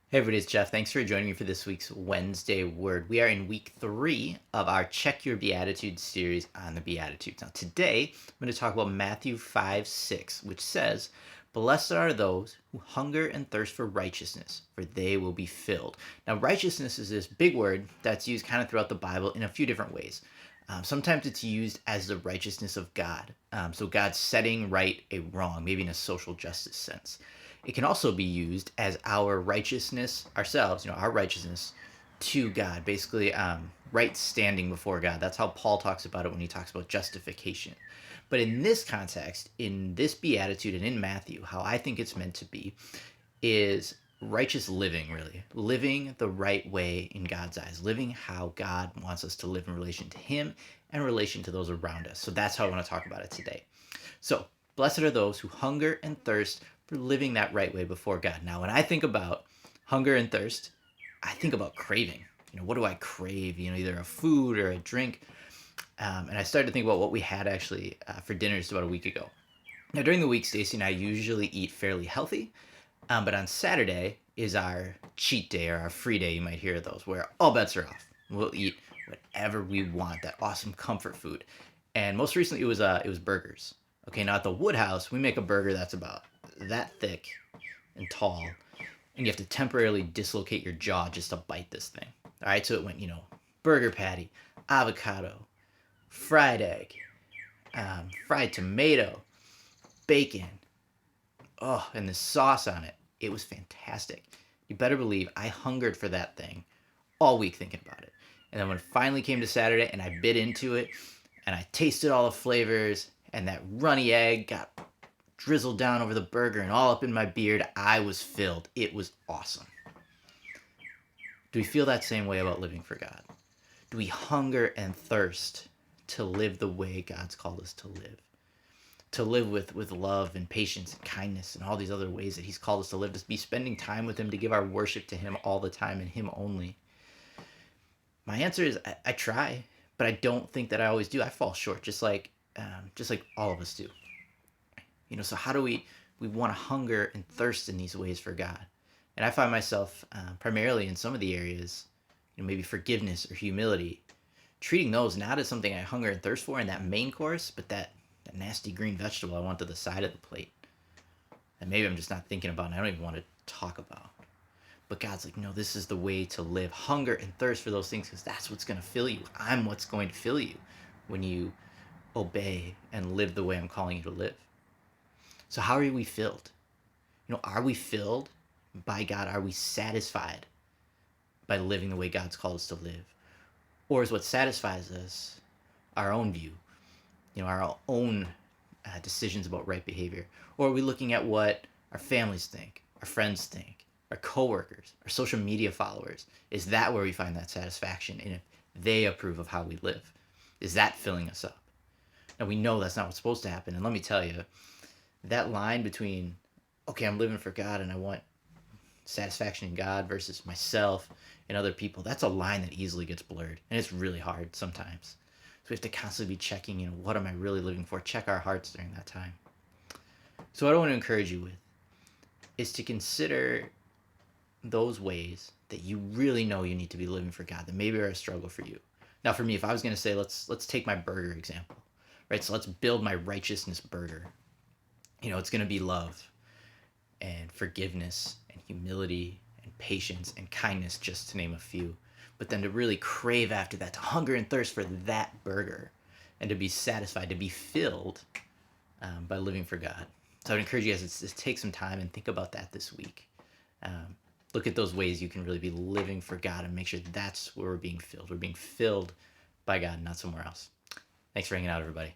Hey everybody, it's Geoff. Thanks for joining me for this week's Wednesday Word. We are in week 3 of our Check Your Beatitudes series on the Beatitudes. Now today, I'm going to talk about Matthew 5:6, which says, "Blessed are those who hunger and thirst for righteousness, for they will be filled." Now righteousness is this big word that's used kind of throughout the Bible in a few different ways. Sometimes it's used as the righteousness of God. So God's setting right a wrong, maybe in a social justice sense. It can also be used as our righteousness ourselves, our righteousness to God, basically right standing before God. That's how Paul talks about it when he talks about justification. But in this context, in this beatitude and in Matthew, how I think it's meant to be is righteous living, really. Living the right way in God's eyes. Living how God wants us to live in relation to Him and in relation to those around us. So that's how I want to talk about it today. So, blessed are those who hunger and thirst for living that right way before God. Now, when I think about hunger and thirst, I think about craving. What do I crave? Either a food or a drink. And I started to think about what we had actually for dinner just about a week ago. Now, during the week, Stacy and I usually eat fairly healthy, but on Saturday is our cheat day or our free day. You might hear those, where all bets are off. We'll eat whatever we want, that awesome comfort food. And most recently, it was burgers. Okay, now at the Woodhouse, we make a burger that's about that thick and tall, and you have to temporarily dislocate your jaw just to bite this thing. All right, so it went, burger patty, avocado, fried egg, fried tomato, bacon, oh, and the sauce on it. It was fantastic. You better believe I hungered for that thing all week thinking about it. And then when it finally came to Saturday and I bit into it and I tasted all the flavors and that runny egg got drizzled down over the burger and all up in my beard, I was filled. It was awesome. Do we feel that same way about living for God? Do we hunger and thirst to live the way God's called us to live? To live with love and patience and kindness and all these other ways that He's called us to live, to be spending time with Him, to give our worship to Him all the time and Him only? My answer is I try, but I don't think that I always do. I fall short, just like all of us do. So how do we want to hunger and thirst in these ways for God? And I find myself primarily in some of the areas, maybe forgiveness or humility, treating those not as something I hunger and thirst for in that main course, but that nasty green vegetable I want to the side of the plate. And maybe I'm just not thinking about and I don't even want to talk about. But God's like, no, this is the way to live. Hunger and thirst for those things because that's what's going to fill you. I'm what's going to fill you when you obey and live the way I'm calling you to live. So how are we filled? Are we filled by God? Are we satisfied by living the way God's called us to live? Or is what satisfies us our own view, our own decisions about right behavior? Or are we looking at what our families think, our friends think, our coworkers, our social media followers? Is that where we find that satisfaction? And if they approve of how we live, is that filling us up? Now we know that's not what's supposed to happen. And let me tell you, that line between, okay, I'm living for God and I want satisfaction in God versus myself and other people, that's a line that easily gets blurred. And it's really hard sometimes. So we have to constantly be checking, what am I really living for? Check our hearts during that time. So what I want to encourage you with is to consider those ways that you really know you need to be living for God that maybe are a struggle for you. Now for me, if I was going to say, let's take my burger example, right? So let's build my righteousness burger. It's going to be love and forgiveness and humility and patience and kindness, just to name a few. But then to really crave after that, to hunger and thirst for that burger and to be satisfied, to be filled by living for God. So I would encourage you guys to take some time and think about that this week. Look at those ways you can really be living for God and make sure that's where we're being filled. We're being filled by God, not somewhere else. Thanks for hanging out, everybody.